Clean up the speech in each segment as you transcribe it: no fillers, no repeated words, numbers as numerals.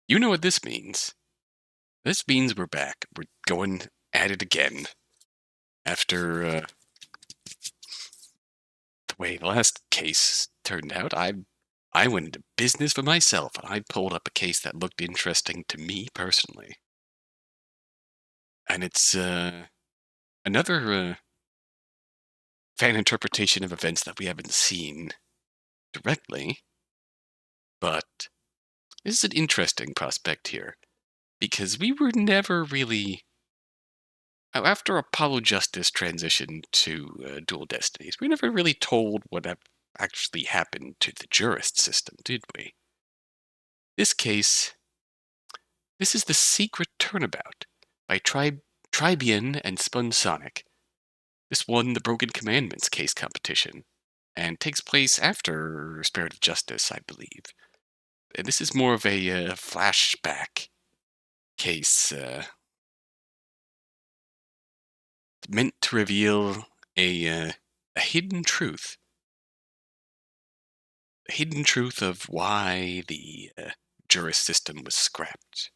You know what this means. This means we're back. We're going at it again. After the way the last case turned out, I went into business for myself, and I pulled up a case that looked interesting to me personally. And it's another fan interpretation of events that we haven't seen directly, but this is an interesting prospect here, because we were never really, after Apollo Justice transitioned to Dual Destinies, we never really told what actually happened to the Jurist System, did we? This case, this is the Secret Turnabout by Trybien and SpongeSonic. This won the Broken Commandments case competition, and takes place after Spirit of Justice, I believe. And this is more of a flashback case, meant to reveal a hidden truth. A hidden truth of why the Jurist System was scrapped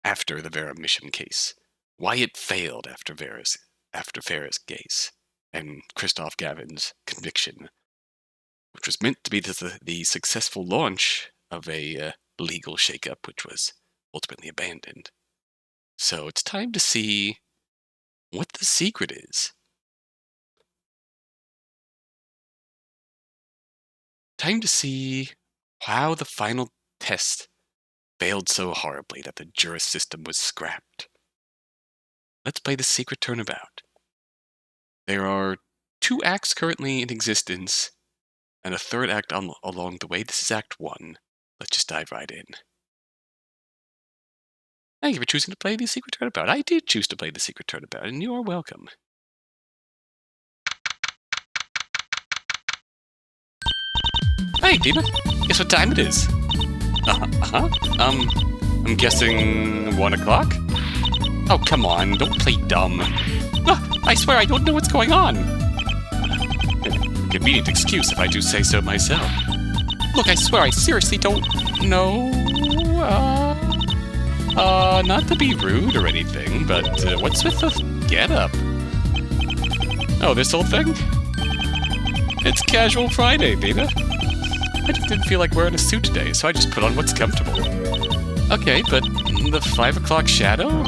after the Vera Misham case. Why it failed after Vera's case and Christoph Gavin's conviction, which was meant to be the successful launch of a legal shakeup, which was ultimately abandoned. So it's time to see what the secret is. Time to see how the final test failed so horribly that the Jurist System was scrapped. Let's play the Secret Turnabout. There are 2 acts currently in existence, and a 3rd act along the way. This is Act 1. Let's just dive right in. Thank you for choosing to play the Secret Turnabout. I did choose to play the Secret Turnabout, and you are welcome. Hey, Dina. Guess what time it is? I'm guessing 1 o'clock? Oh, come on, don't play dumb. I swear I don't know what's going on. Convenient excuse if I do say so myself. Look, I swear I seriously don't know. Not to be rude or anything, but what's with the getup? Oh, this old thing? It's Casual Friday, Dina. I just didn't feel like wearing a suit today, so I just put on what's comfortable. Okay, but the 5 o'clock shadow?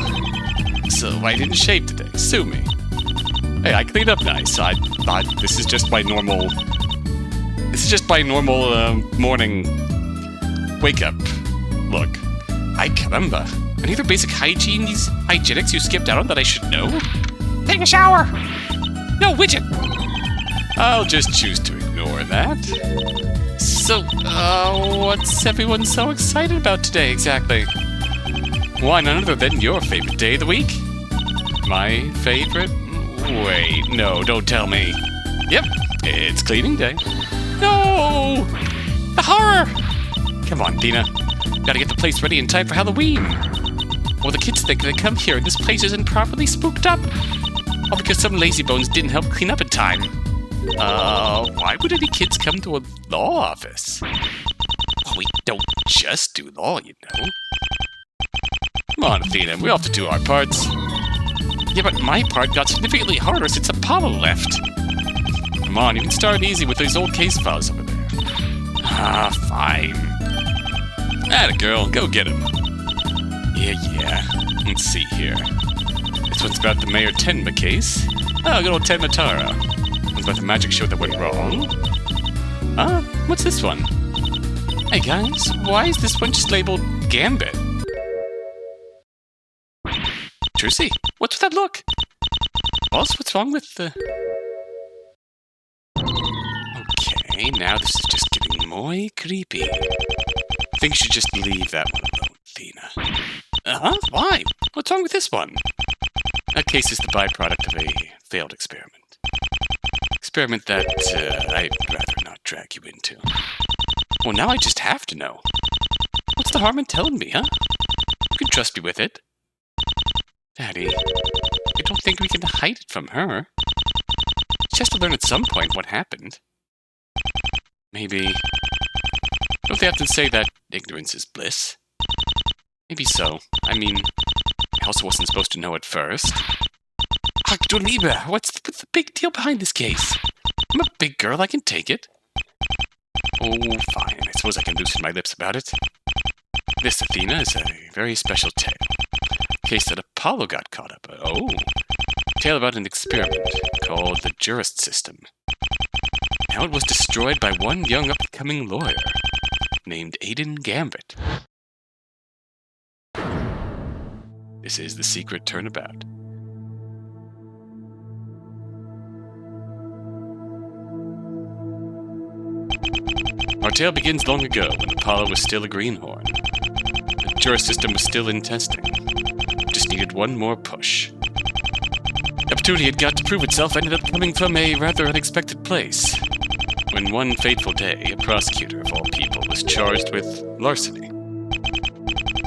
So I didn't shave today. Sue me. Hey, I cleaned up nice. I thought this is just my normal... morning wake-up look. Ay caramba. Any other basic hygienics you skipped out on that I should know? Take a shower! No, widget! I'll just choose to ignore that. So, what's everyone so excited about today, exactly? Why, none other than your favorite day of the week? My favorite? Wait, no, don't tell me. Yep, it's cleaning day. No! The horror! Come on, Dina. Gotta get the place ready in time for Halloween. Or the kids think they come here and this place isn't properly spooked up. All because some lazybones didn't help clean up in time. Why would any kids come to a law office? Well, we don't just do law, you know. Come on, Athena, we all have to do our parts. Yeah, but my part got significantly harder since Apollo left. Come on, you can start easy with those old case files over there. Ah, fine. Atta girl, go get him. Yeah. Let's see here. This one's about the Mayor Tenma case. Oh, good old Tenma Taro. One's about the magic show that went wrong. What's this one? Hey guys, why is this one just labeled Gambit? Trucy, what's with that look? Boss, what's wrong with the... Okay, now this is just getting more creepy. I think you should just leave that one alone, Athena. Why? What's wrong with this one? That case is the byproduct of a failed experiment. Experiment that I'd rather not drag you into. Well, now I just have to know. What's the harm in telling me, huh? You can trust me with it. Daddy, I don't think we can hide it from her. She has to learn at some point what happened. Maybe... Don't they often say that ignorance is bliss? Maybe so. I mean, I also wasn't supposed to know at first. Ach du Liebe, what's the big deal behind this case? I'm a big girl, I can take it. Oh, fine. I suppose I can loosen my lips about it. This, Athena, is a very special tale. A case that Apollo got caught up. Oh. A tale about an experiment called the Jurist System. Now it was destroyed by one young up-and-coming lawyer named Aiden Gambit. This is the secret turnabout. Our tale begins long ago when Apollo was still a greenhorn. The Jurist System was still in testing. It just needed one more push. The opportunity it got to prove itself ended up coming from a rather unexpected place. When one fateful day, a prosecutor of all people was charged with larceny.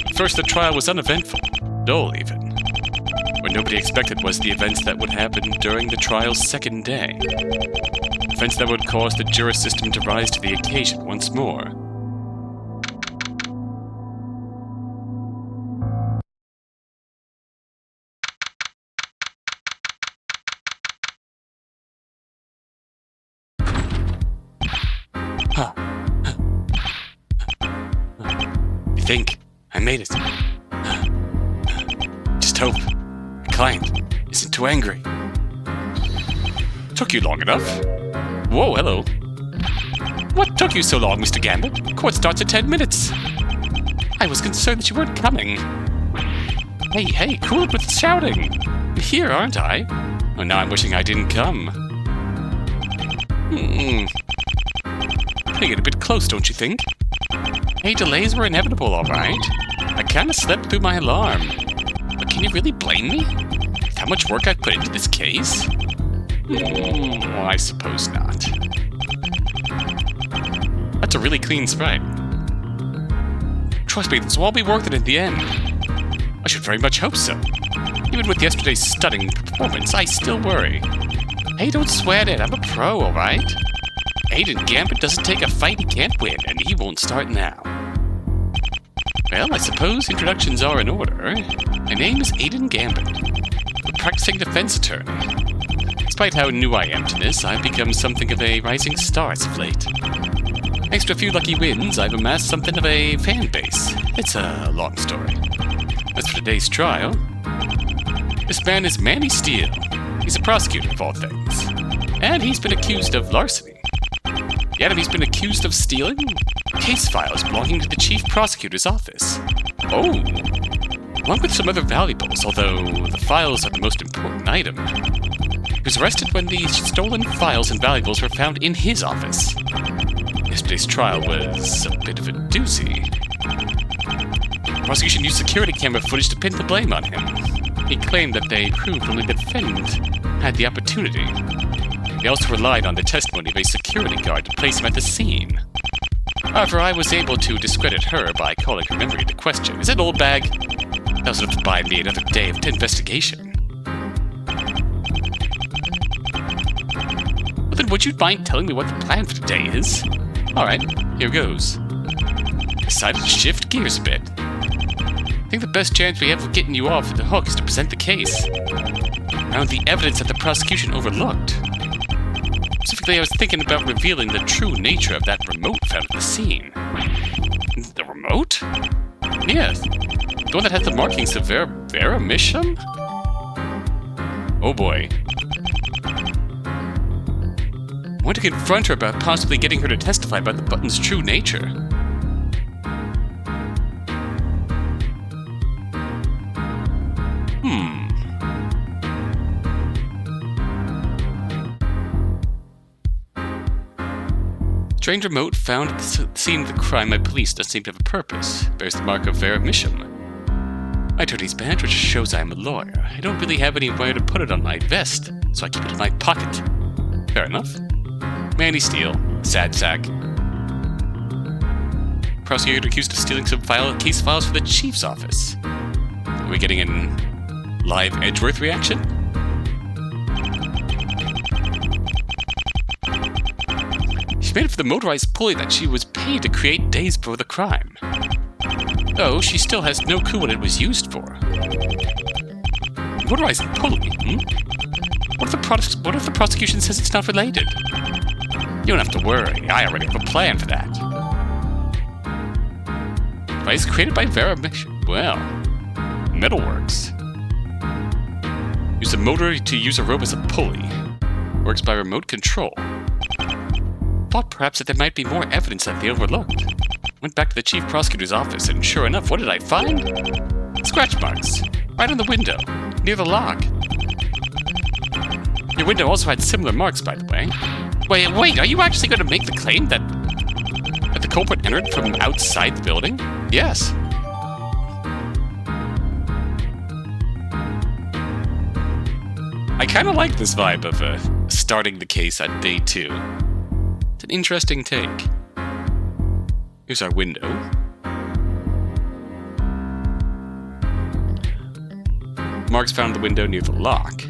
At first, the trial was uneventful, dull even. What nobody expected was the events that would happen during the trial's second day. Events that would cause the Jurist System to rise to the occasion once more. I think I made it. Just hope my client isn't too angry. Took you long enough. Whoa, hello. What took you so long, Mr. Gambit? Court starts in 10 minutes. I was concerned that you weren't coming. Hey, cool it with the shouting. I'm here, aren't I? Oh, now I'm wishing I didn't come. Getting it a bit close, don't you think? Hey, delays were inevitable, alright. I kinda slept through my alarm. But can you really blame me? With how much work I put into this case? Well, I suppose not. That's a really clean sprite. Trust me, this will all be worth it in the end. I should very much hope so. Even with yesterday's stunning performance, I still worry. Hey, don't sweat it, I'm a pro, alright? Aiden Gambit doesn't take a fight he can't win, and he won't start now. Well, I suppose introductions are in order. My name is Aiden Gambit. I'm a practicing defense attorney. Despite how new I am to this, I've become something of a rising star as of late. Thanks to a few lucky wins, I've amassed something of a fan base. It's a long story. As for today's trial, this man is Manny Steele. He's a prosecutor of all things. And he's been accused of larceny. Yet he's been accused of stealing case files belonging to the chief prosecutor's office. Oh! Along with some other valuables, although the files are the most important item. He was arrested when the stolen files and valuables were found in his office. Yesterday's trial was a bit of a doozy. The prosecution used security camera footage to pin the blame on him. He claimed that they proved only the defendant had the opportunity. They also relied on the testimony of a security guard to place him at the scene. However, I was able to discredit her by calling her memory into question. Is it old bag? That was enough to buy me another day of investigation. Well then, would you mind telling me what the plan for today is? Alright, here goes. Decided to shift gears a bit. I think the best chance we have of getting you off the hook is to present the case. Around the evidence that the prosecution overlooked. Specifically, I was thinking about revealing the true nature of that remote found at the scene. The remote? Yes. The one that has the markings of Vera Misham? Oh boy. I want to confront her about possibly getting her to testify about the button's true nature. Strange remote found at the scene of the crime by police doesn't seem to have a purpose. Bears the mark of Vera Misham. My attorney's badge, which shows I am a lawyer. I don't really have anywhere to put it on my vest, so I keep it in my pocket. Fair enough. Manny Steele, sad sack. Prosecutor accused of stealing some case files for the chief's office. Are we getting a live Edgeworth reaction? She made it for the motorized pulley that she was paid to create days before the crime. Oh, she still has no clue what it was used for. Motorized pulley, What if the prosecution says it's not related? You don't have to worry, I already have a plan for that. Device created by Vera Misham. Well, Metalworks. Use a motor to use a rope as a pulley. Works by remote control. Thought perhaps that there might be more evidence that they overlooked. Went back to the chief prosecutor's office, and sure enough, what did I find? Scratch marks. Right on the window, near the lock. Your window also had similar marks, by the way. Wait, are you actually going to make the claim that the culprit entered from outside the building? Yes. I kind of like this vibe of starting the case at day 2. It's an interesting take. Here's our window. Marks found the window near the lock.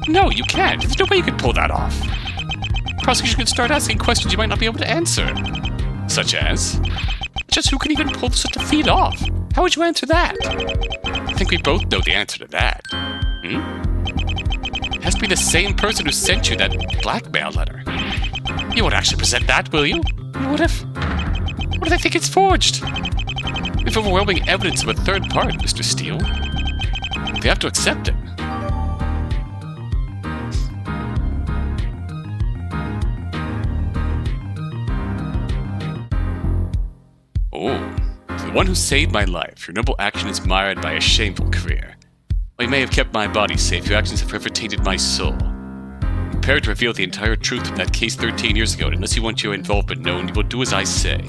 No, you can't. There's no way you could pull that off. Prosecution could start asking questions you might not be able to answer. Such as who can even pull such a feat off? How would you answer that? I think we both know the answer to that. It has to be the same person who sent you that blackmail letter. You won't actually present that, will you? What if they think it's forged? We have overwhelming evidence of a third party, Mr. Steele. They have to accept it. Oh, to the one who saved my life, your noble action is mired by a shameful career. While you may have kept my body safe, your actions have forever tainted my soul. Prepare to reveal the entire truth of that case 13 years ago, and unless you want your involvement known, you will do as I say.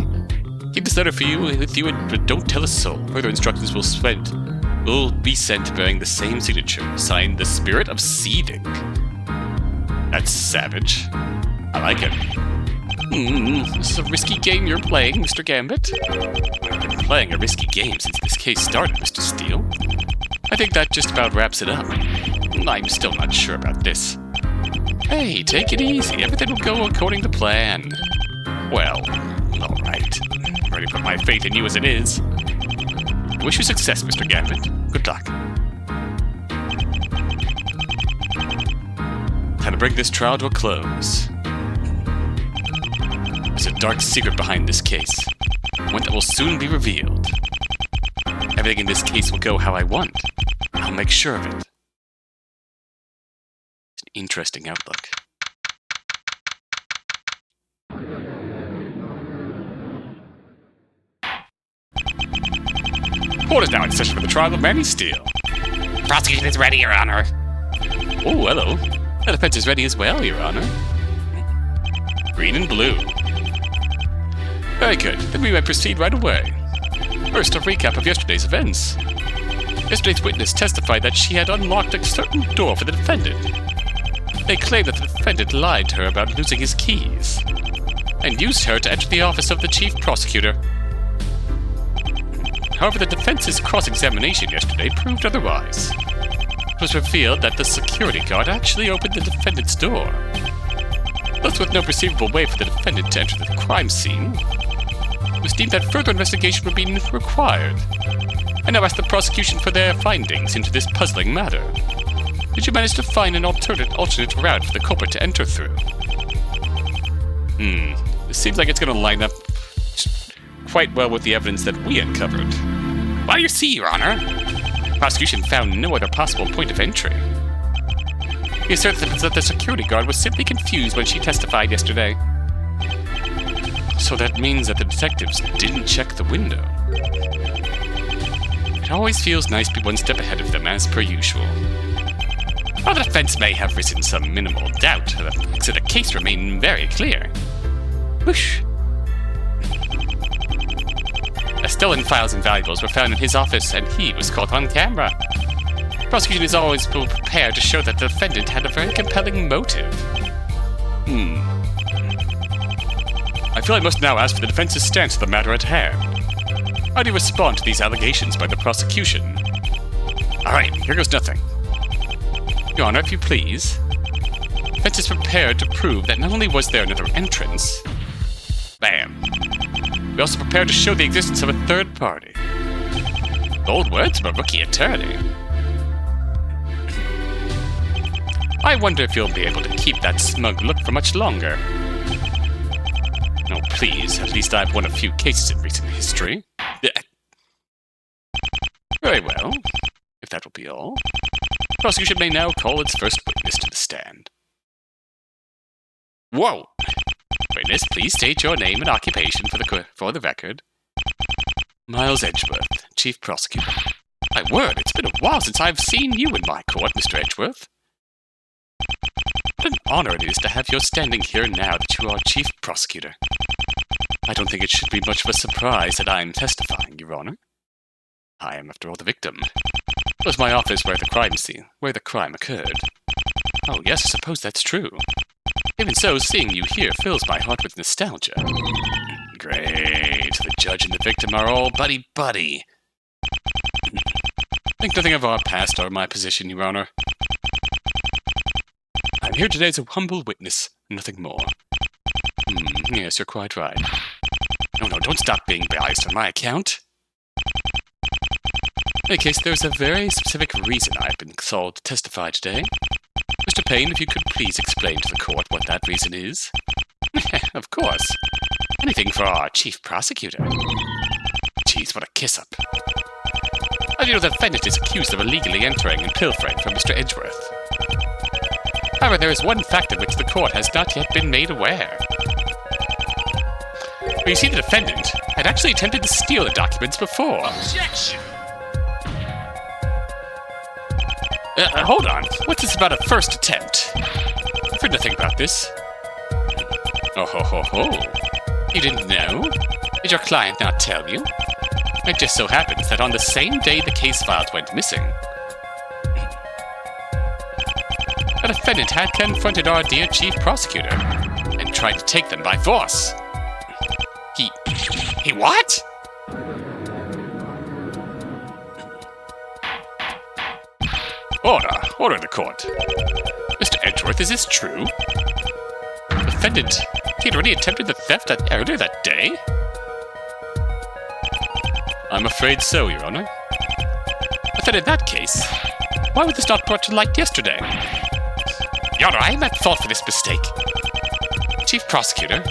Keep this letter with you, but don't tell a soul. Further instructions will be sent bearing the same signature, signed the Spirit of Seething. That's savage. I like it. This is a risky game you're playing, Mr. Gambit. I've been playing a risky game since this case started, Mr. Steele. I think that just about wraps it up. I'm still not sure about this. Hey, take it easy. Everything will go according to plan. Well, alright. I've already put my faith in you as it is. I wish you success, Mr. Gambit. Good luck. Time to bring this trial to a close. There's a dark secret behind this case, one that will soon be revealed. Everything in this case will go how I want. I'll make sure of it. It's an interesting outlook. Court is now in session for the trial of Manny Steele. Prosecution is ready, Your Honor. Oh, hello. The defense is ready as well, Your Honor. Green and blue. Very good. Then we may proceed right away. First, a recap of yesterday's events. Yesterday's witness testified that she had unlocked a certain door for the defendant. They claimed that the defendant lied to her about losing his keys, and used her to enter the office of the chief prosecutor. However, the defense's cross-examination yesterday proved otherwise. It was revealed that the security guard actually opened the defendant's door. Thus, with no perceivable way for the defendant to enter the crime scene, it was deemed that further investigation would be required. I now ask the prosecution for their findings into this puzzling matter. Did you manage to find an alternate route for the culprit to enter through? This seems like it's going to line up quite well with the evidence that we uncovered. Well, you see, Your Honor, the prosecution found no other possible point of entry. He asserts that the security guard was simply confused when she testified yesterday. So that means that the detectives didn't check the window. It always feels nice to be one step ahead of them, as per usual. While the defense may have risen some minimal doubt, the facts of the case remain very clear. Whoosh! Stolen files and valuables were found in his office, and he was caught on camera. The prosecution is always prepared to show that the defendant had a very compelling motive. I feel I must now ask for the defense's stance on the matter at hand. How do you respond to these allegations by the prosecution? Alright, here goes nothing. Your Honor, if you please. Defense is prepared to prove that not only was there another entrance... Bam. We also prepared to show the existence of a third party. Bold words from a rookie attorney. I wonder if you'll be able to keep that smug look for much longer. Oh, please. At least I've won a few cases in recent history. Very well. If that will be all. Prosecution may now call its first witness to the stand. Whoa! Witness, please state your name and occupation for the record. Miles Edgeworth, Chief Prosecutor. My word, it's been a while since I've seen you in my court, Mr. Edgeworth. What an honor it is to have you standing here now that you are Chief Prosecutor. I don't think it should be much of a surprise that I'm testifying, Your Honor. I am, after all, the victim. It was my office where the crime occurred. Oh, yes, I suppose that's true. Even so, seeing you here fills my heart with nostalgia. Great. The judge and the victim are all buddy-buddy. Think nothing of our past or my position, Your Honor. I'm here today as a humble witness, nothing more. Yes, you're quite right. No, don't stop being biased on my account. In any case, there's a very specific reason I've been called to testify today. Mr. Payne, if you could please explain to the court what that reason is. Of course. Anything for our chief prosecutor. Jeez, what a kiss-up. As you know, the defendant is accused of illegally entering and pilfering from Mr. Edgeworth. However, there is one fact of which the court has not yet been made aware. Well, you see, the defendant had actually attempted to steal the documents before. Objection! Hold on. What's this about a first attempt? I've heard nothing about this. Oh ho ho ho. You didn't know? Did your client not tell you? It just so happens that on the same day the case files went missing, the defendant had confronted our dear chief prosecutor and tried to take them by force. He what? Order in the court. Mr. Edgeworth, is this true? The defendant, he had already attempted the theft earlier that day? I'm afraid so, Your Honor. But then in that case, why was this not brought to light yesterday? Your Honor, I am at fault for this mistake. Chief Prosecutor,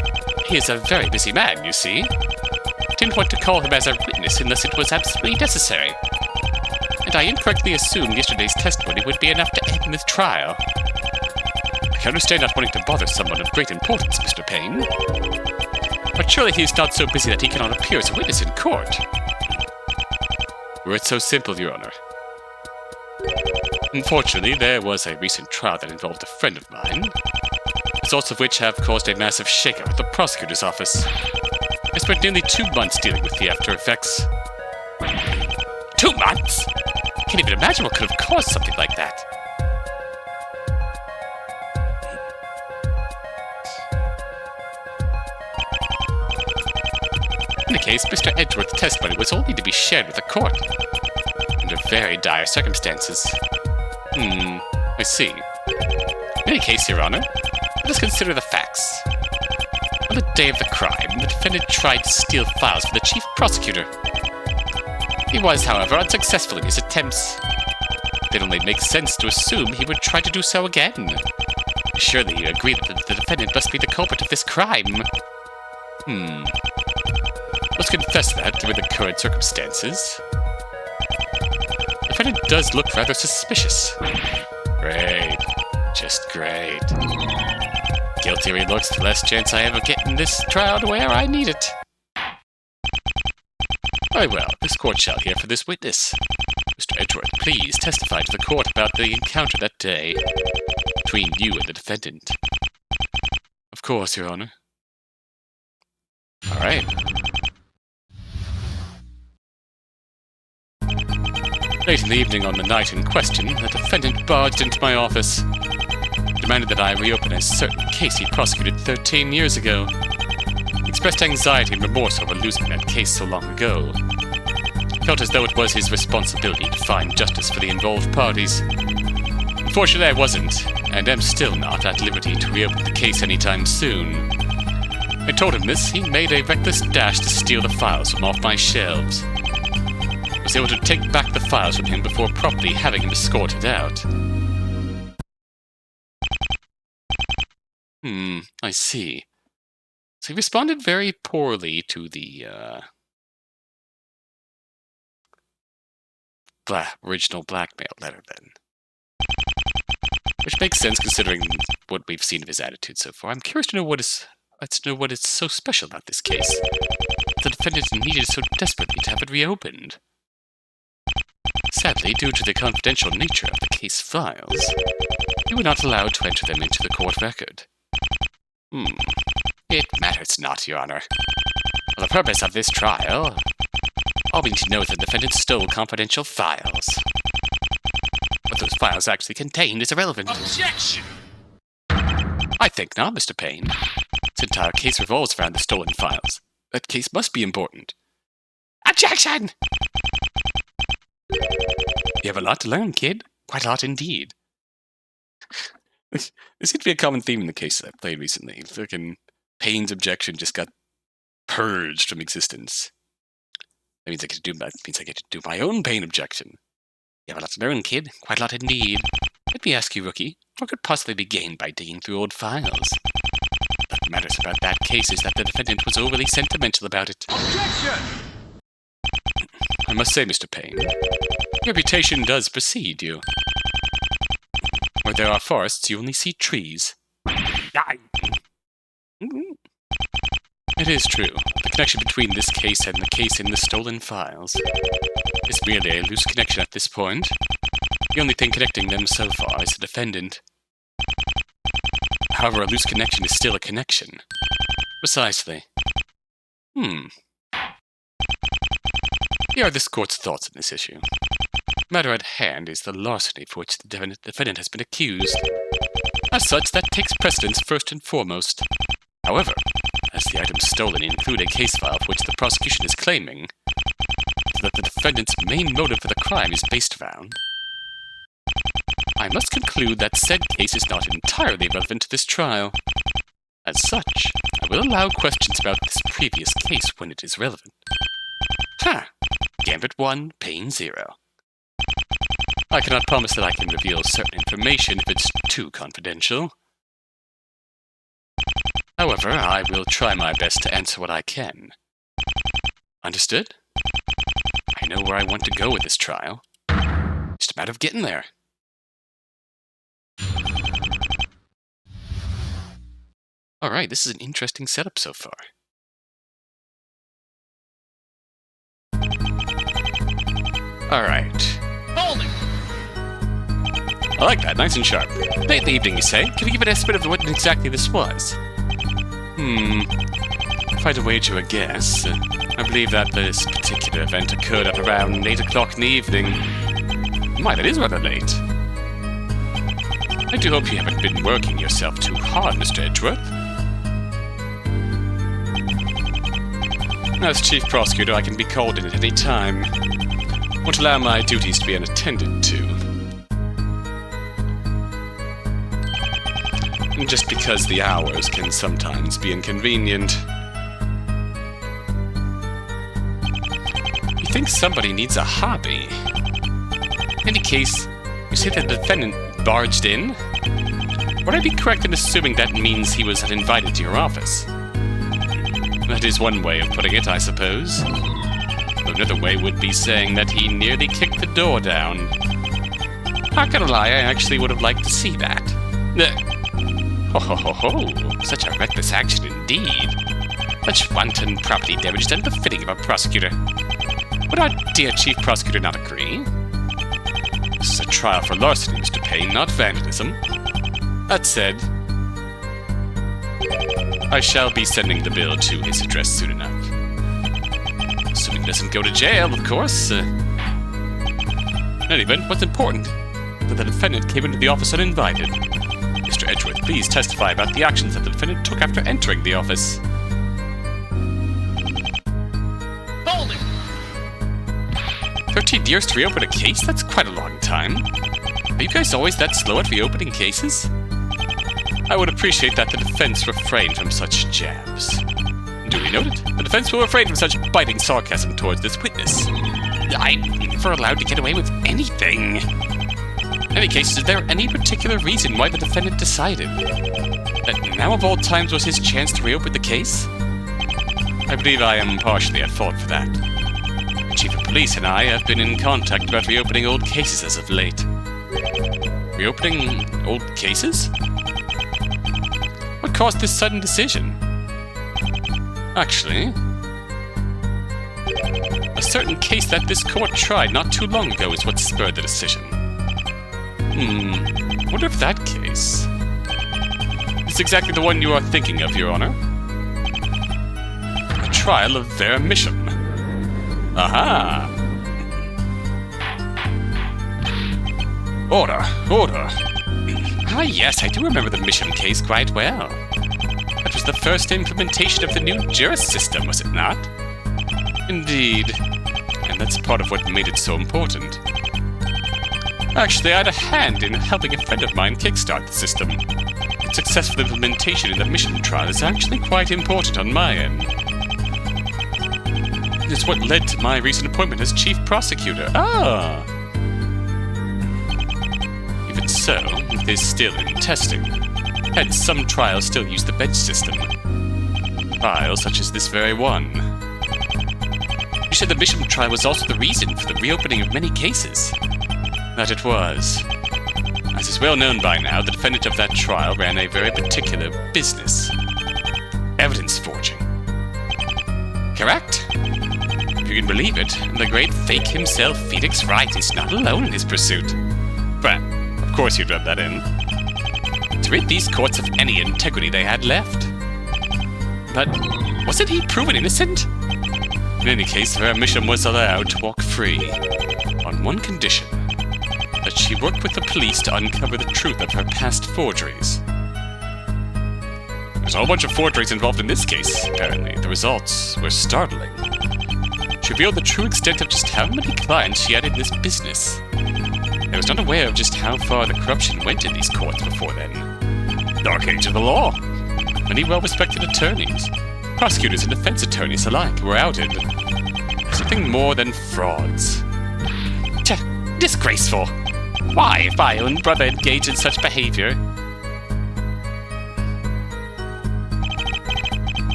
he is a very busy man, you see. Didn't want to call him as a witness unless it was absolutely necessary. And I incorrectly assumed yesterday's testimony would be enough to end this trial. I can understand not wanting to bother someone of great importance, Mr. Payne. But surely he is not so busy that he cannot appear as a witness in court. Were it so simple, Your Honor. Unfortunately, there was a recent trial that involved a friend of mine, results of which have caused a massive shakeup at the prosecutor's office. I spent nearly 2 months dealing with the after effects. 2 months? I can't even imagine what could have caused something like that. In the case, Mr. Edgeworth's testimony was only to be shared with the court, under very dire circumstances. I see. In any case, Your Honor, let us consider the facts. On the day of the crime, the defendant tried to steal files for the chief prosecutor. He was, however, unsuccessful in his attempts. It only makes sense to assume he would try to do so again. Surely you agree that the defendant must be the culprit of this crime. Let's confess that, given the current circumstances. The defendant does look rather suspicious. Great. Just great. Guiltier he looks, the less chance I ever get in this trial to where I need it. Very well, this court shall hear for this witness. Mr. Edgeworth, please testify to the court about the encounter that day between you and the defendant. Of course, Your Honor. All right. Late in the evening on the night in question, the defendant barged into my office, demanded that I reopen a certain case he prosecuted 13 years ago. He expressed anxiety and remorse over losing that case so long ago. He felt as though it was his responsibility to find justice for the involved parties. Unfortunately, I wasn't, and am still not at liberty to reopen the case anytime soon. I told him this, he made a reckless dash to steal the files from off my shelves. I was able to take back the files from him before promptly having him escorted out. I see. So he responded very poorly to the, original blackmail letter, then. Which makes sense considering what we've seen of his attitude so far. I'm curious to know what is so special about this case. The defendant needed so desperately to have it reopened. Sadly, due to the confidential nature of the case files, we were not allowed to enter them into the court record. It matters not, Your Honor. For the purpose of this trial, all we need to know is that the defendant stole confidential files. What those files actually contained is irrelevant. Objection! I think not, Mr. Payne. This entire case revolves around the stolen files. That case must be important. Objection! You have a lot to learn, kid. Quite a lot indeed. There seems to be a common theme in the cases I've played recently. Frickin' Payne's objection just got purged from existence. That means I get to do my own Payne objection. You have a lot to learn, kid. Quite a lot indeed. Let me ask you, rookie, what could possibly be gained by digging through old files? What matters about that case is that the defendant was overly sentimental about it. Objection! I must say, Mr. Payne, reputation does precede you. Where there are forests, you only see trees. It is true. The connection between this case and the case in the stolen files is merely a loose connection at this point. The only thing connecting them so far is the defendant. However, a loose connection is still a connection. Precisely. Here are this court's thoughts on this issue. The matter at hand is the larceny for which the defendant has been accused. As such, that takes precedence first and foremost. However, as the items stolen include a case file for which the prosecution is claiming that the defendant's main motive for the crime is based around, I must conclude that said case is not entirely relevant to this trial. As such, I will allow questions about this previous case when it is relevant. Gambit 1, Payne 0. I cannot promise that I can reveal certain information if it's too confidential. However, I will try my best to answer what I can. Understood? I know where I want to go with this trial. Just a matter of getting there. Alright, this is an interesting setup so far. Alright. Hold it! I like that, nice and sharp. Late in the evening, you say? Can you give an estimate of what exactly this was? If I had to wager a guess, I believe that this particular event occurred at around 8 o'clock in the evening. My, that is rather late. I do hope you haven't been working yourself too hard, Mr. Edgeworth. As Chief Prosecutor, I can be called in at any time. Won't allow my duties to be unattended to. Just because the hours can sometimes be inconvenient. You think somebody needs a hobby? In any case, you say that the defendant barged in? Would I be correct in assuming that means he was uninvited to your office? That is one way of putting it, I suppose. Another way would be saying that he nearly kicked the door down. Not gonna lie, I actually would have liked to see that. Such a reckless action indeed. Such wanton property damage is unbefitting of a prosecutor. Would our dear Chief Prosecutor not agree? This is a trial for larceny, Mr. Payne, not vandalism. That said, I shall be sending the bill to his address soon enough. Assuming he doesn't go to jail, of course. In any event, what's important is that the defendant came into the office uninvited. Mr. Edgeworth, please testify about the actions that the defendant took after entering the office. Hold it! 13 years to reopen a case? That's quite a long time. Are you guys always that slow at reopening cases? I would appreciate that the defense refrained from such jabs. Duly noted, the defense will refrain from such biting sarcasm towards this witness. I'm never allowed to get away with anything. In any case, is there any particular reason why the defendant decided that now of all times was his chance to reopen the case? I believe I am partially at fault for that. The Chief of Police and I have been in contact about reopening old cases as of late. Reopening old cases? What caused this sudden decision? Actually, a certain case that this court tried not too long ago is what spurred the decision. Wonder if that case is exactly the one you are thinking of, Your Honor. The trial of Vera Misham. Aha! Order. Ah yes, I do remember the Misham case quite well. That was the first implementation of the new Jurist System, was it not? Indeed. And that's part of what made it so important. Actually, I had a hand in helping a friend of mine kickstart the system. Its successful implementation in the Misham trial is actually quite important on my end. It's what led to my recent appointment as Chief Prosecutor. Ah! Even so, it is still in testing. Hence, some trials still use the bench system. Trials such as this very one. You said the Misham trial was also the reason for the reopening of many cases. That it was. As is well known by now, the defendant of that trial ran a very particular business. Evidence forging. Correct? If you can believe it, the great fake himself, Phoenix Wright, is not alone in his pursuit. But, of course you'd rub that in. To rid these courts of any integrity they had left. But wasn't he proven innocent? In any case, Vera Misham was allowed to walk free, on one condition, that she worked with the police to uncover the truth of her past forgeries. There's a whole bunch of forgeries involved in this case, apparently. The results were startling. She revealed the true extent of just how many clients she had in this business. I was not aware of just how far the corruption went in these courts before then. Dark age of the law. Many well-respected attorneys, prosecutors and defense attorneys alike, were outed. Something more than frauds. Disgraceful! Why, if my own brother engaged in such behavior?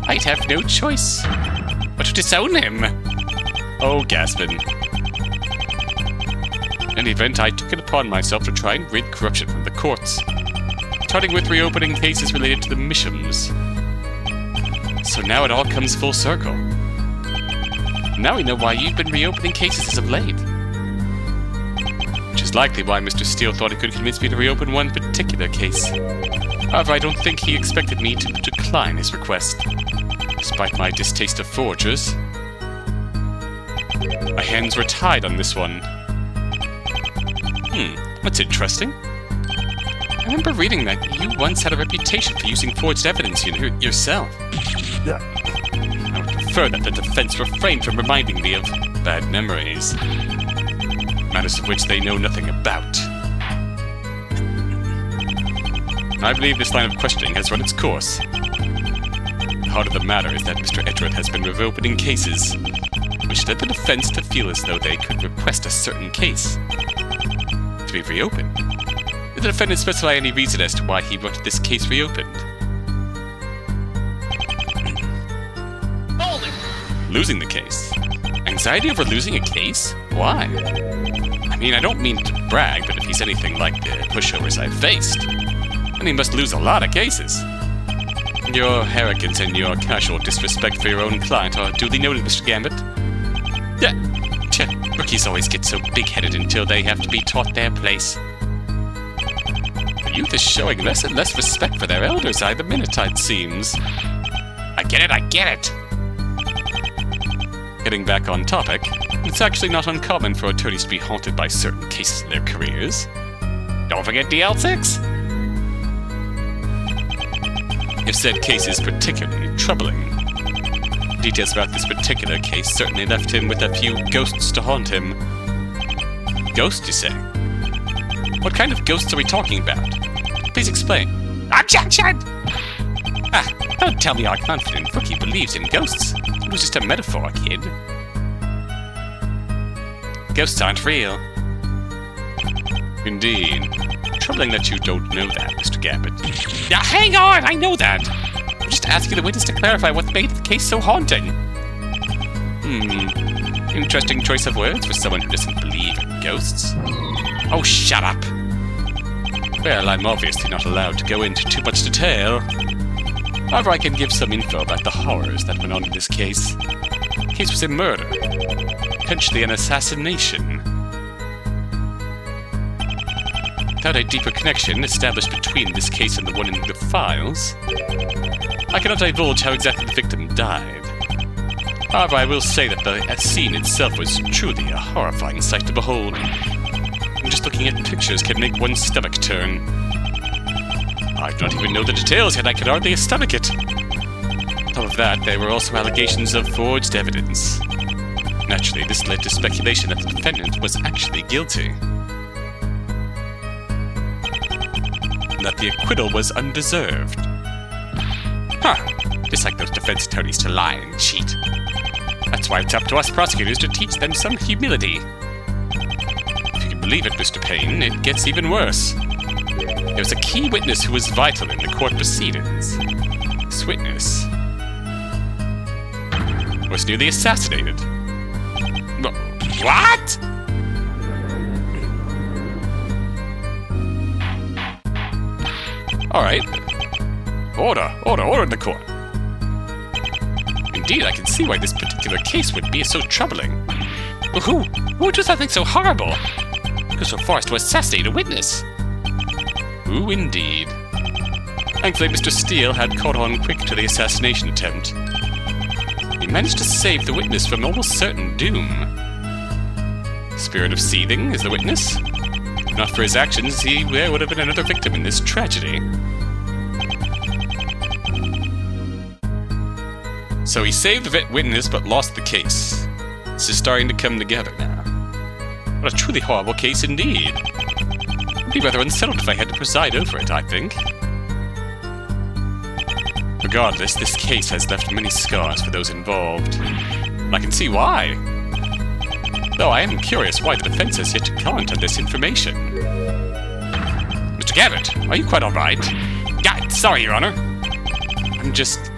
I'd have no choice but to disown him. Oh, Gaspin. In any event, I took it upon myself to try and rid corruption from the courts, starting with reopening cases related to the Mishams. So now it all comes full circle. Now we know why you've been reopening cases as of late. Which is likely why Mr. Steele thought he could convince me to reopen one particular case. However, I don't think he expected me to decline his request. Despite my distaste of forgers, my hands were tied on this one. That's interesting. I remember reading that you once had a reputation for using forged evidence yourself. I would prefer that the defense refrained from reminding me of bad memories. Matters of which they know nothing about. I believe this line of questioning has run its course. The heart of the matter is that Mr. Edgeworth has been reopening cases, which led the defense to feel as though they could request a certain case to be reopened. Did the defendant specify any reason as to why he wanted this case reopened? Holding! Losing the case. Anxiety over losing a case? Why? I mean, I don't mean to brag, but if he's anything like the pushovers I've faced, then he must lose a lot of cases. Your arrogance and your casual disrespect for your own client are duly noted, Mr. Gambit. Rookies always get so big-headed until they have to be taught their place. The youth is showing less and less respect for their elders by the minute, it seems. I get it! Getting back on topic, it's actually not uncommon for attorneys to be haunted by certain cases in their careers. Don't forget DL6! If said case is particularly troubling. Details about this particular case certainly left him with a few ghosts to haunt him, Ghosts, you say? What kind of ghosts are we talking about? Please explain. Objection! Don't tell me our confident rookie believes in ghosts. It was just a metaphor, kid. Ghosts aren't real. Indeed. Troubling that you don't know that, Mr. Gambit. Now hang on! I know that! I'm just asking the witness to clarify what made the case so haunting. Interesting choice of words for someone who doesn't believe in ghosts. Oh, shut up! Well, I'm obviously not allowed to go into too much detail. However, I can give some info about the horrors that went on in this case. The case was a murder. Potentially an assassination. Without a deeper connection established between this case and the one in the files, I cannot divulge how exactly the victim died. However, I will say that the scene itself was truly a horrifying sight to behold. Just looking at pictures can make one's stomach turn. I do not even know the details, yet I could hardly stomach it. On top of that, there were also allegations of forged evidence. Naturally, this led to speculation that the defendant was actually guilty. And that the acquittal was undeserved. Just like those defense attorneys to lie and cheat. That's why it's up to us prosecutors to teach them some humility. If you can believe it, Mr. Payne, it gets even worse. There was a key witness who was vital in the court proceedings. This witness was nearly assassinated. What? Alright. Order in the court. Indeed, I can see why this particular case would be so troubling. Who would do something so horrible? Go so far as to assassinate a witness? Who indeed? Thankfully, Mr. Steele had caught on quick to the assassination attempt. He managed to save the witness from almost certain doom. Spirit of Seething is the witness. If not for his actions, there would have been another victim in this tragedy. So he saved the witness but lost the case. This is starting to come together now. What a truly horrible case indeed. I'd be rather unsettled if I had to preside over it, I think. Regardless, this case has left many scars for those involved. And I can see why. Though I am curious why the defense has yet to comment on this information. Mr. Gambit, are you quite alright? Yeah, sorry, Your Honor. I'm just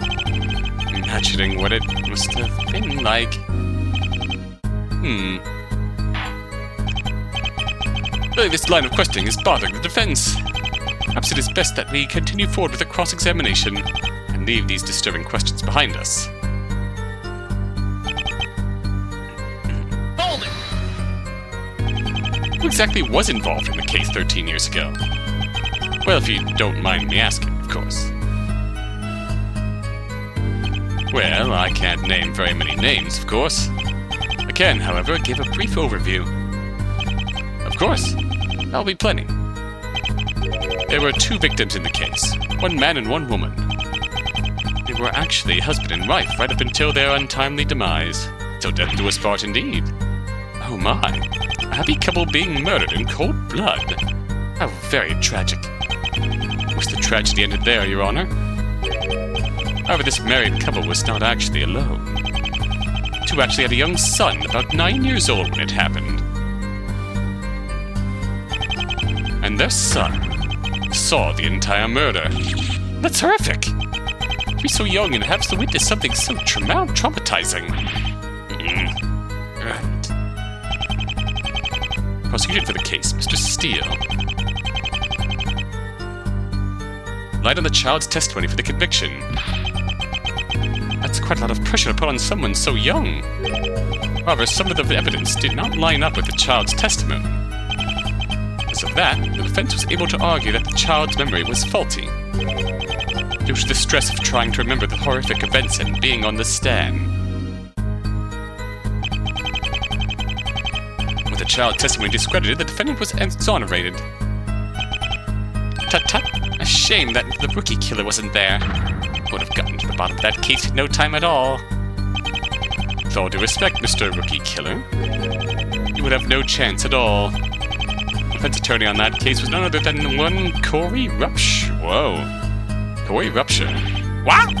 imagining what it must have been like. Really, this line of questioning is bothering the defense. Perhaps it is best that we continue forward with the cross-examination and leave these disturbing questions behind us. Hold it! Who exactly was involved in the case 13 years ago? Well, if you don't mind me asking, of course. Well, I can't name very many names, of course. I can, however, give a brief overview. Of course, that'll be plenty. There were 2 victims in the case, 1 man and 1 woman. They were actually husband and wife right up until their untimely demise. Till death do us part indeed. Oh my, a happy couple being murdered in cold blood. How very tragic. Wish the tragedy ended there, Your Honor. However, this married couple was not actually alone. The 2 actually had a young son, about 9 years old when it happened. And their son saw the entire murder. That's horrific! To be so young and have to witness something so traumatizing. Right. Prosecuted for the case, Mr. Steele. Relied on the child's testimony for the conviction. That's quite a lot of pressure to put on someone so young. However, some of the evidence did not line up with the child's testimony. Because of that, the defense was able to argue that the child's memory was faulty, due to the stress of trying to remember the horrific events and being on the stand. With the child's testimony discredited, the defendant was exonerated. Tut-tut, a shame that the rookie killer wasn't there. Would have gotten to the bottom of that case in no time at all. With all due respect, Mr. Rookie Killer, you would have no chance at all. defense attorney on that case was none other than one Corey Rupture. Whoa. Corey Rupture. What?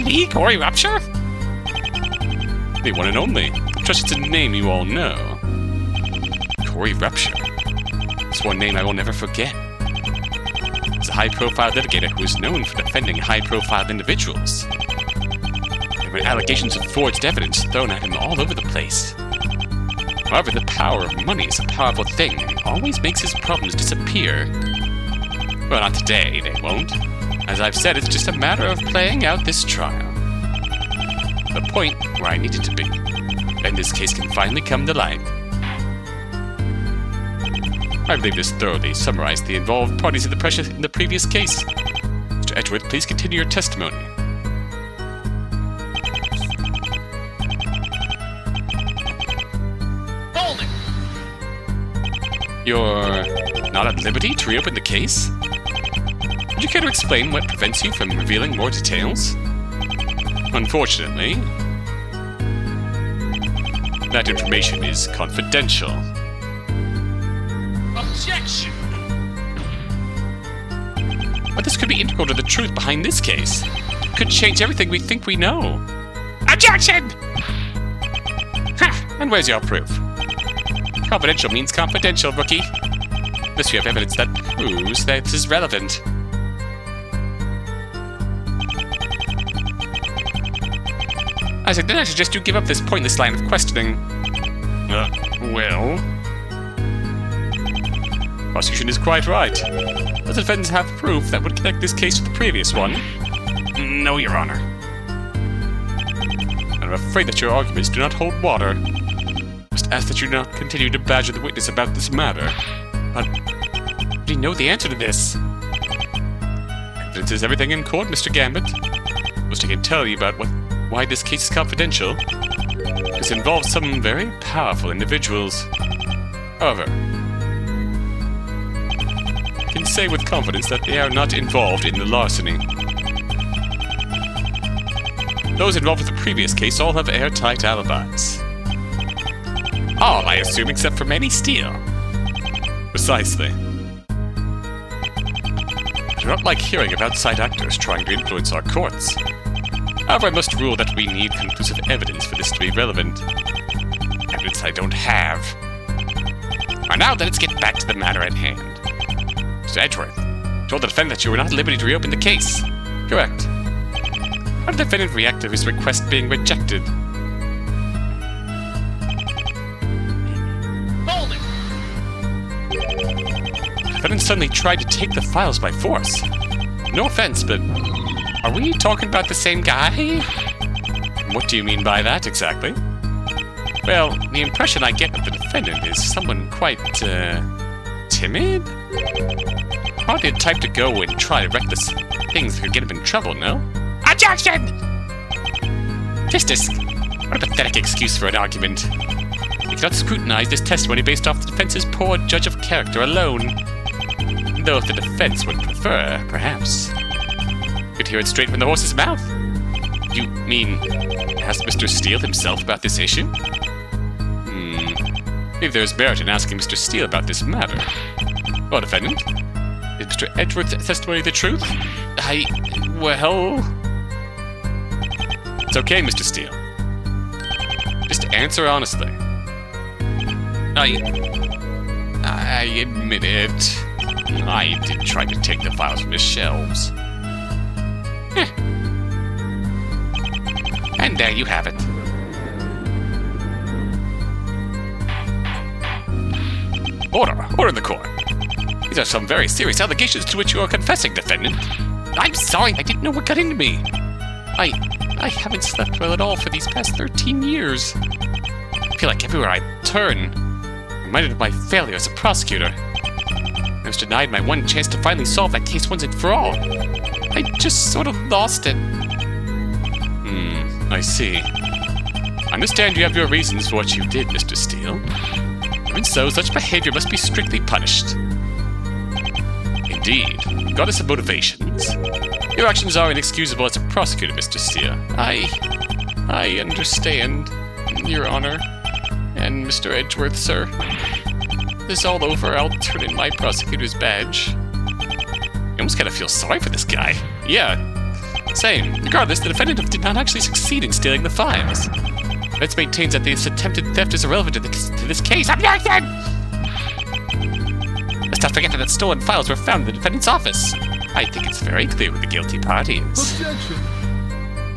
Me, Corey Rupture? The one and only. I trust it's a name you all know. Corey Rupture. It's one name I will never forget. It's a high-profile litigator who is known for defending high-profile individuals. There were allegations of forged evidence thrown at him all over the place. However, the power of money is a powerful thing and always makes his problems disappear. Well, not today, they won't. As I've said, it's just a matter of playing out this trial. The point where I needed to be. Then this case can finally come to light. I believe this thoroughly summarized the involved parties in the previous case. Mr. Edgeworth, please continue your testimony. Holding! You're not at liberty to reopen the case? Would you care to explain what prevents you from revealing more details? Unfortunately, that information is confidential. Objection! But this could be integral to the truth behind this case. It could change everything we think we know. Objection! Ha! And where's your proof? Confidential means confidential, rookie. Unless you have evidence that proves that this is relevant. Isaac, then I suggest you give up this pointless line of questioning. Well... Prosecution is quite right. Does the defendants have proof that would connect this case to the previous one? No, Your Honor. I'm afraid that your arguments do not hold water. Must ask that you not continue to badger the witness about this matter. But we know the answer to this. Evidence is everything in court, Mr. Gambit. Most I can tell you about why this case is confidential. This involves some very powerful individuals. However, I can say with confidence that they are not involved in the larceny. Those involved with the previous case all have airtight alibis. All, I assume, except for Manny Steele. Precisely. I do not like hearing of outside actors trying to influence our courts. However, I must rule that we need conclusive evidence for this to be relevant. Evidence I don't have. And now let's get back to the matter at hand. Mr. Edgeworth, told the defendant that you were not at liberty to reopen the case. Correct. How did the defendant react to his request being rejected? Holding! The defendant suddenly tried to take the files by force. No offense, but are we talking about the same guy? What do you mean by that, exactly? Well, the impression I get of the defendant is someone quite, timid? Hardly the type to go and try reckless things that could get him in trouble, no? Objection! Justice! What a pathetic excuse for an argument. You cannot scrutinize this testimony based off the defense's poor judge of character alone. Though if the defense would prefer, perhaps. You could hear it straight from the horse's mouth. You mean, ask Mr. Steele himself about this issue? Maybe there's merit in asking Mr. Steele about this matter. Well, defendant, is Mr. Edgeworth's testimony the truth? Well... It's okay, Mr. Steele. Just answer honestly. I admit it. I did try to take the files from his shelves. And there you have it. Order in the court. These are some very serious allegations to which you are confessing, defendant. I'm sorry, I didn't know what got into me. I haven't slept well at all for these past 13 years. I feel like everywhere I turn, I'm reminded of my failure as a prosecutor. I was denied my one chance to finally solve that case once and for all. I just sort of lost it. I see. I understand you have your reasons for what you did, Mr. Steele. Even so, such behavior must be strictly punished. Indeed, regardless of motivations, your actions are inexcusable as a prosecutor, Mr. Steele. I understand, Your Honor, and Mr. Edgeworth, sir. this is all over, I'll turn in my prosecutor's badge. I almost kind of feel sorry for this guy. Yeah, same. Regardless, the defendant did not actually succeed in stealing the files. Let's maintain that this attempted theft is irrelevant to this case. Objection! Let's not forget that stolen files were found in the defendant's office. I think it's very clear who the guilty party is. Objection!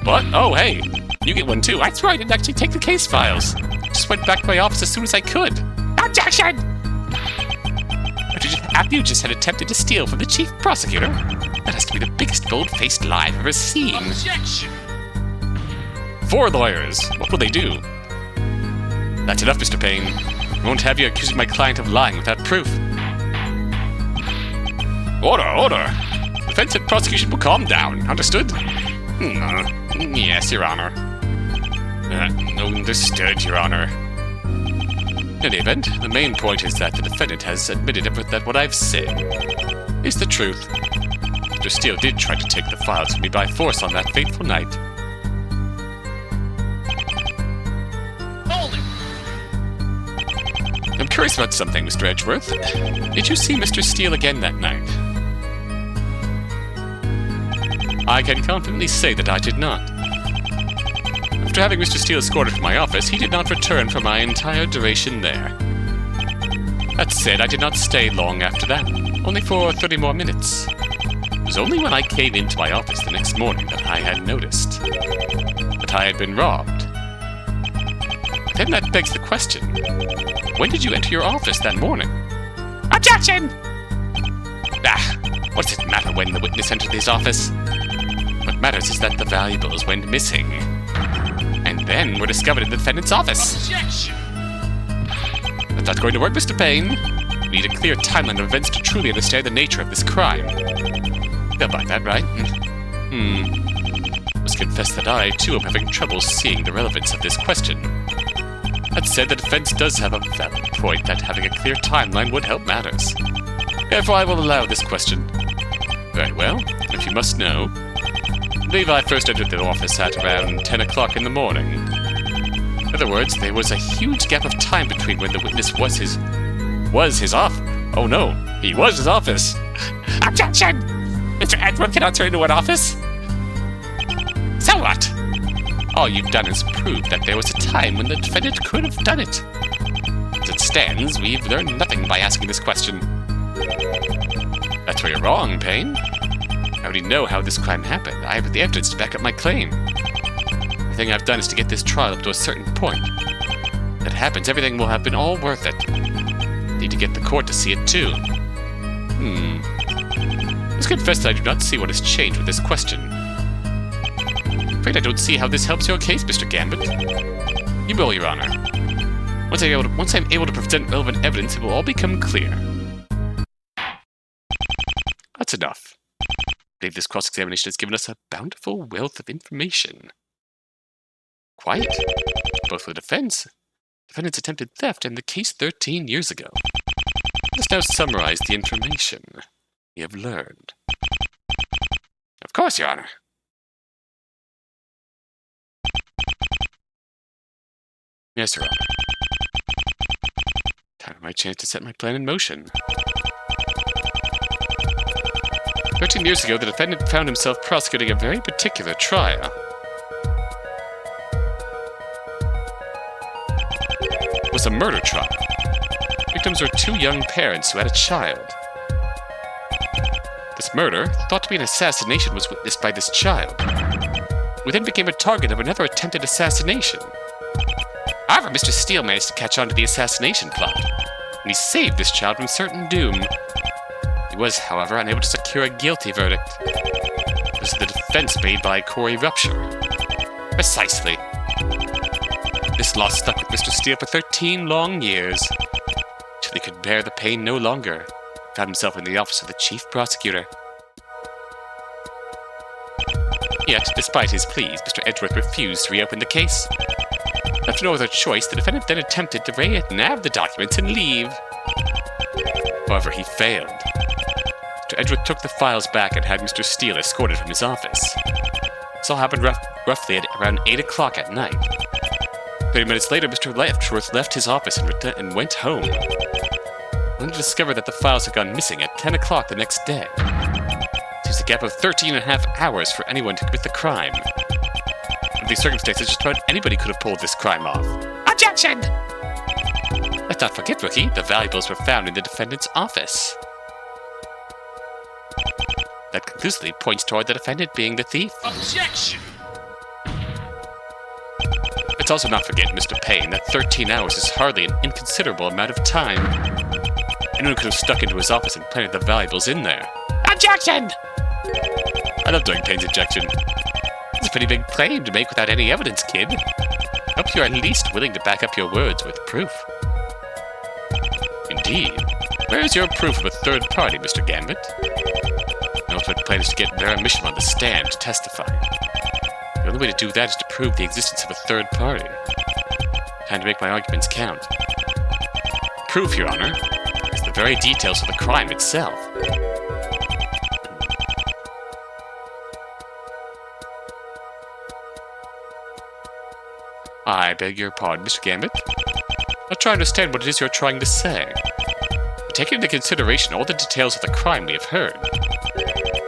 What? Oh, hey, you get one too. I swear I didn't actually take the case files. Just went back to my office as soon as I could. Objection! After you just had attempted to steal from the chief prosecutor? That has to be the biggest bold-faced lie I've ever seen. Objection! 4 lawyers. What will they do? That's enough, Mr. Payne. I won't have you accusing my client of lying without proof. Order, order! Defense and prosecution will calm down. Understood? Yes, Your Honor. Understood, Your Honor. In any event, the main point is that the defendant has admitted that what I've said is the truth. Mr. Steele did try to take the files from me by force on that fateful night. Hold it! I'm curious about something, Mr. Edgeworth. Did you see Mr. Steele again that night? I can confidently say that I did not. After having Mr. Steele escorted from my office, he did not return for my entire duration there. That said, I did not stay long after that, only for 30 more minutes. It was only when I came into my office the next morning that I had noticed that I had been robbed. Then that begs the question, when did you enter your office that morning? Objection! What does it matter when the witness entered his office? What matters is that the valuables went missing, and then were discovered in the defendant's office. Objection! That's not going to work, Mr. Payne. We need a clear timeline of events to truly understand the nature of this crime. They'll buy that, right? Must confess that I, too, am having trouble seeing the relevance of this question. That said, the defense does have a valid point that having a clear timeline would help matters. Therefore, I will allow this question. Very well. If you must know, I believe I first entered the office at around 10 o'clock in the morning. In other words, there was a huge gap of time between when the witness was his office. Oh no, he was his office. Objection! Mr. Edgeworth cannot turn into an office? So what? All you've done is prove that there was a time when the defendant could have done it. As it stands, we've learned nothing by asking this question. That's where you're wrong, Payne. I already know how this crime happened. I have the evidence to back up my claim. Everything I've done is to get this trial up to a certain point. If that happens, everything will have been all worth it. Need to get the court to see it too. Let's confess that I do not see what has changed with this question. I'm afraid I don't see how this helps your case, Mr. Gambit. You will, Your Honor. Once I'm able to present relevant evidence, it will all become clear. That's enough. I believe this cross-examination has given us a bountiful wealth of information. Quite. Both for the defendant's attempted theft and the case 13 years ago. Let's now summarize the information we have learned. Of course, Your Honor. Yes, Your Honor. Time for my chance to set my plan in motion. 13 years ago, the defendant found himself prosecuting a very particular trial. It was a murder trial. Victims were 2 young parents who had a child. This murder, thought to be an assassination, was witnessed by this child, who then became a target of another attempted assassination. However, Mr. Steele managed to catch on to the assassination plot, and he saved this child from certain doom. He was, however, unable to secure a guilty verdict. This is the defense made by Corey Rupture. Precisely. This loss stuck with Mr. Steele for 13 long years, till he could bear the pain no longer, found himself in the office of the chief prosecutor. Yet, despite his pleas, Mr. Edgeworth refused to reopen the case. After no other choice, the defendant then attempted to nab the documents and leave. However, he failed. Mr. Edgeworth took the files back and had Mr. Steele escorted from his office. This all happened roughly at around 8 o'clock at night. 30 minutes later, Mr. Edgeworth left his office and went home. only to discover that the files had gone missing at 10 o'clock the next day. It was a gap of 13.5 hours for anyone to commit the crime. Under these circumstances, just about anybody could have pulled this crime off. Objection! Let's not forget, Rookie, the valuables were found in the defendant's office. That conclusively points toward the defendant being the thief. Objection! Let's also not forget, Mr. Payne, that 13 hours is hardly an inconsiderable amount of time. Anyone could have stuck into his office and planted the valuables in there. Objection! I love doing Payne's objection. It's a pretty big claim to make without any evidence, kid. Hope you're at least willing to back up your words with proof. Indeed. Where is your proof of a third party, Mr. Gambit? My ultimate plan is to get Vera Misham on the stand to testify. The only way to do that is to prove the existence of a third party. Time to make my arguments count. Proof, Your Honor, is the very details of the crime itself. I beg your pardon, Mr. Gambit. I'll try to understand what it is you're trying to say. Taking into consideration all the details of the crime we have heard,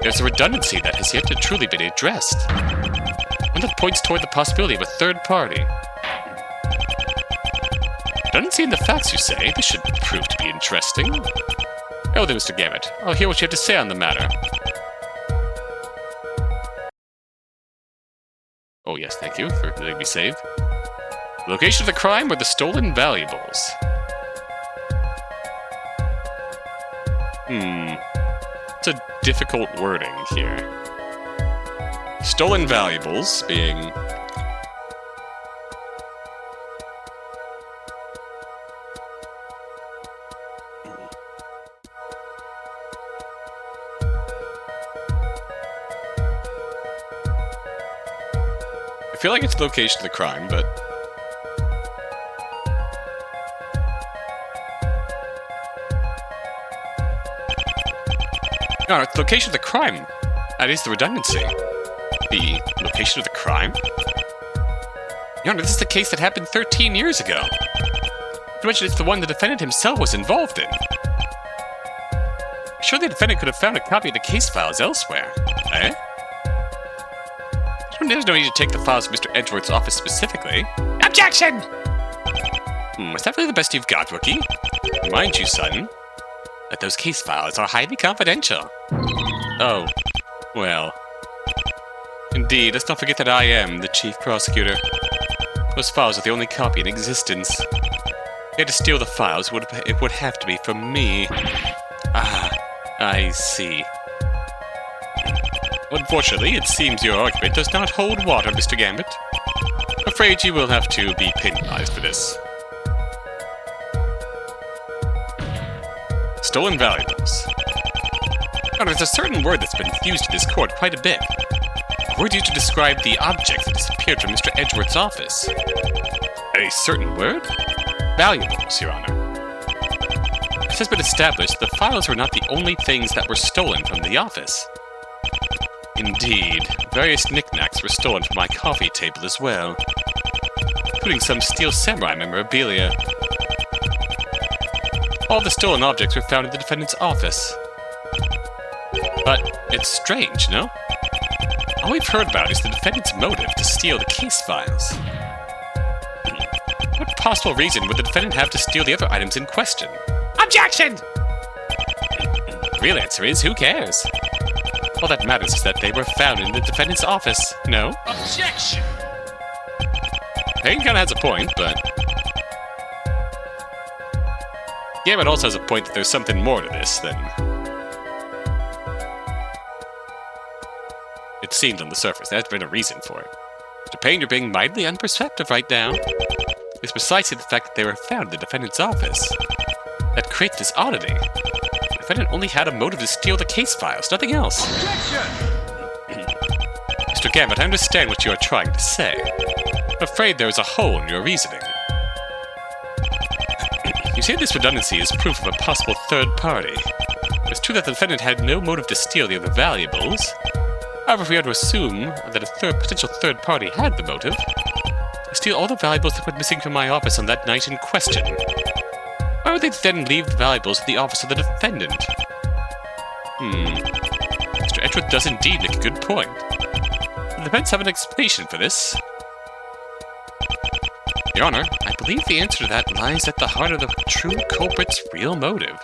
there's a redundancy that has yet to truly been addressed. One that points toward the possibility of a third party. Redundancy in the facts, you say? This should prove to be interesting. Oh, then, Mr. Gambit, I'll hear what you have to say on the matter. Oh, yes, thank you for letting me save. The location of the crime were the stolen valuables. It's a difficult wording here. Stolen valuables being... I feel like it's the location of the crime, but... No, it's the location of the crime. That is the redundancy. The location of the crime? Your Honor, this is the case that happened 13 years ago. You mentioned it's the one the defendant himself was involved in. Surely the defendant could have found a copy of the case files elsewhere, eh? There's no need to take the files of Mr. Edgeworth's office specifically. Objection! Is that really the best you've got, Rookie? Mind you, son, that those case files are highly confidential. Oh, well. Indeed, let's not forget that I am the chief prosecutor. Those files are the only copy in existence. If you had to steal the files, it would have to be from me. Ah, I see. Unfortunately, it seems your argument does not hold water, Mr. Gambit. Afraid you will have to be penalized for this. Stolen valuables. Now, there's a certain word that's been used in this court quite a bit. A word used to describe the object that disappeared from Mr. Edgeworth's office. A certain word? Valuables, Your Honor. It has been established the files were not the only things that were stolen from the office. Indeed, various knickknacks were stolen from my coffee table as well, including some steel samurai memorabilia. All the stolen objects were found in the defendant's office. But it's strange, no? All we've heard about is the defendant's motive to steal the case files. What possible reason would the defendant have to steal the other items in question? Objection! The real answer is, who cares? All that matters is that they were found in the defendant's office, no? Objection! Payne kinda has a point, but... Gambit also has a point that there's something more to this than... it seemed on the surface. There's been a reason for it. Mr. Payne, you're being mildly unperceptive right now. It's precisely the fact that they were found in the defendant's office that creates this oddity. The defendant only had a motive to steal the case files, nothing else. Objection! Mr. Gambit, I understand what you are trying to say. I'm afraid there is a hole in your reasoning. You say this redundancy is proof of a possible third party. It's true that the defendant had no motive to steal the other valuables. However, if we are to assume that a potential third party had the motive, to steal all the valuables that went missing from my office on that night in question, why would they then leave the valuables at the office of the defendant? Mr. Edgeworth does indeed make a good point. The defense have an explanation for this. Your Honor, I believe the answer to that lies at the heart of the true culprit's real motive,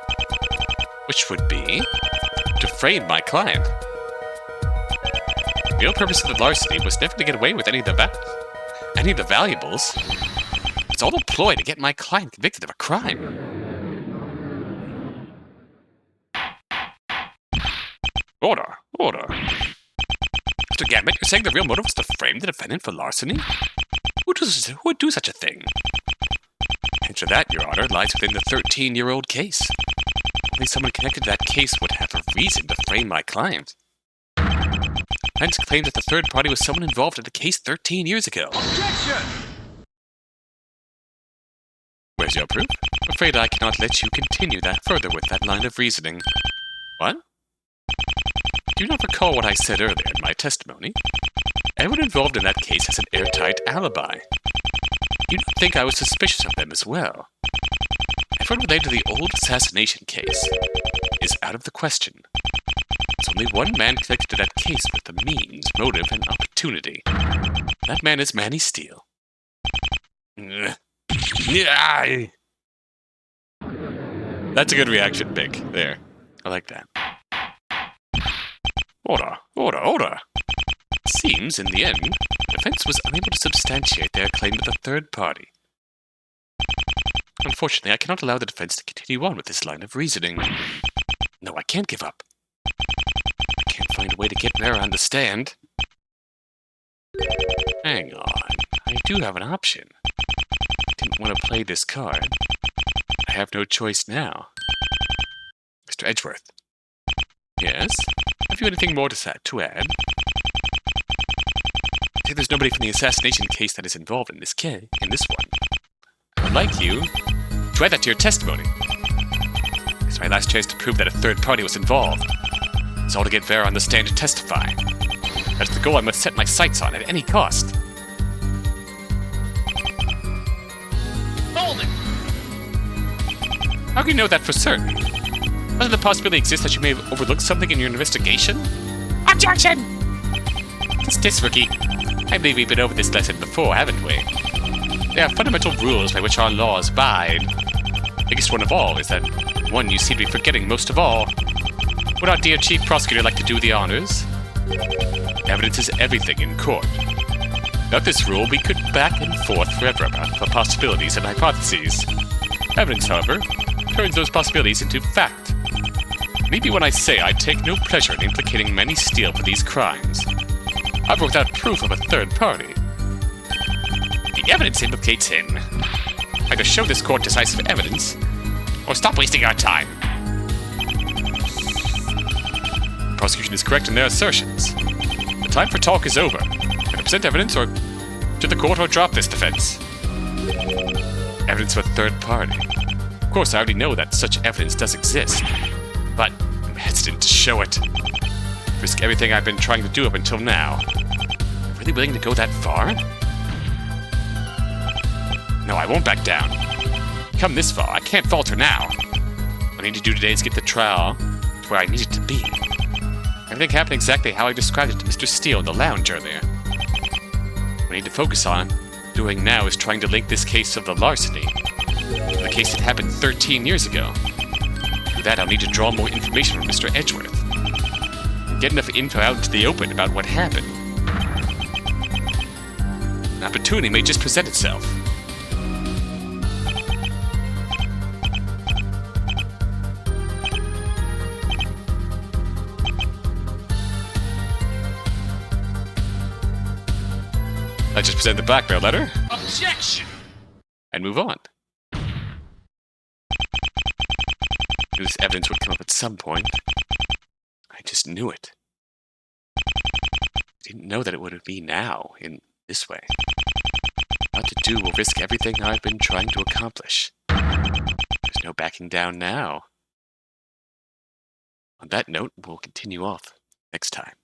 which would be to frame my client. The real purpose of the larceny was never to get away with any of the valuables. It's all a ploy to get my client convicted of a crime. Order, order. Mr. Gambit, you're saying the real motive was to frame the defendant for larceny? Who would do such a thing? The answer to that, Your Honor, lies within the 13-year-old case. Only someone connected to that case would have a reason to frame my client. Hence claimed that the third party was someone involved in the case 13 years ago. Objection! Where's your proof? I'm afraid I cannot let you continue that further with that line of reasoning. What? Do you not recall what I said earlier in my testimony? Everyone involved in that case has an airtight alibi. You don't think I was suspicious of them as well? Everyone related to the old assassination case is out of the question. There's only one man connected to that case with the means, motive, and opportunity. That man is Manny Steele. That's a good reaction, Big. There. I like that. Order, order, order! Seems, in the end, the defense was unable to substantiate their claim to the third party. Unfortunately, I cannot allow the defense to continue on with this line of reasoning. No, I can't give up. I can't find a way to get Vera on the stand. Hang on, I do have an option. I didn't want to play this card. I have no choice now. Mr. Edgeworth. Yes? Have you anything more to add? See, there's nobody from the assassination case that is involved in this one. I would like you to add that to your testimony. It's my last chance to prove that a third party was involved. It's all to get Vera on the stand to testify. That's the goal I must set my sights on at any cost. Hold it! How can you know that for certain? Doesn't the possibility exist that you may have overlooked something in your investigation? Objection! It's this, rookie. I believe we've been over this lesson before, haven't we? There are fundamental rules by which our laws abide. The biggest one of all is that one you seem to be forgetting most of all. Would our dear Chief Prosecutor like to do the honors? Evidence is everything in court. Without this rule, we could back and forth forever about the possibilities and hypotheses. Evidence, however, turns those possibilities into fact. Maybe when I say I take no pleasure in implicating Manny Steele for these crimes. However, without proof of a third party. The evidence implicates him. Either show this court decisive evidence, or stop wasting our time. The prosecution is correct in their assertions. The time for talk is over. Either present evidence or to the court or drop this defense. Evidence of a third party. Of course, I already know that such evidence does exist, but I'm hesitant to show it. Risk everything I've been trying to do up until now. I'm really willing to go that far? No, I won't back down. Come this far, I can't falter now. What I need to do today is get the trial to where I need it to be. Everything happened exactly how I described it to Mr. Steele in the lounge earlier. What I need to focus on doing now is trying to link this case of the larceny to the case that happened 13 years ago. To do that, I'll need to draw more information from Mr. Edgeworth. And get enough info out into the open about what happened. An opportunity may just present itself. Let's just present the blackmail letter. Objection! And move on. This evidence would come up at some point. I just knew it. I didn't know that it would be now, in this way. What to do will risk everything I've been trying to accomplish. There's no backing down now. On that note, we'll continue off next time.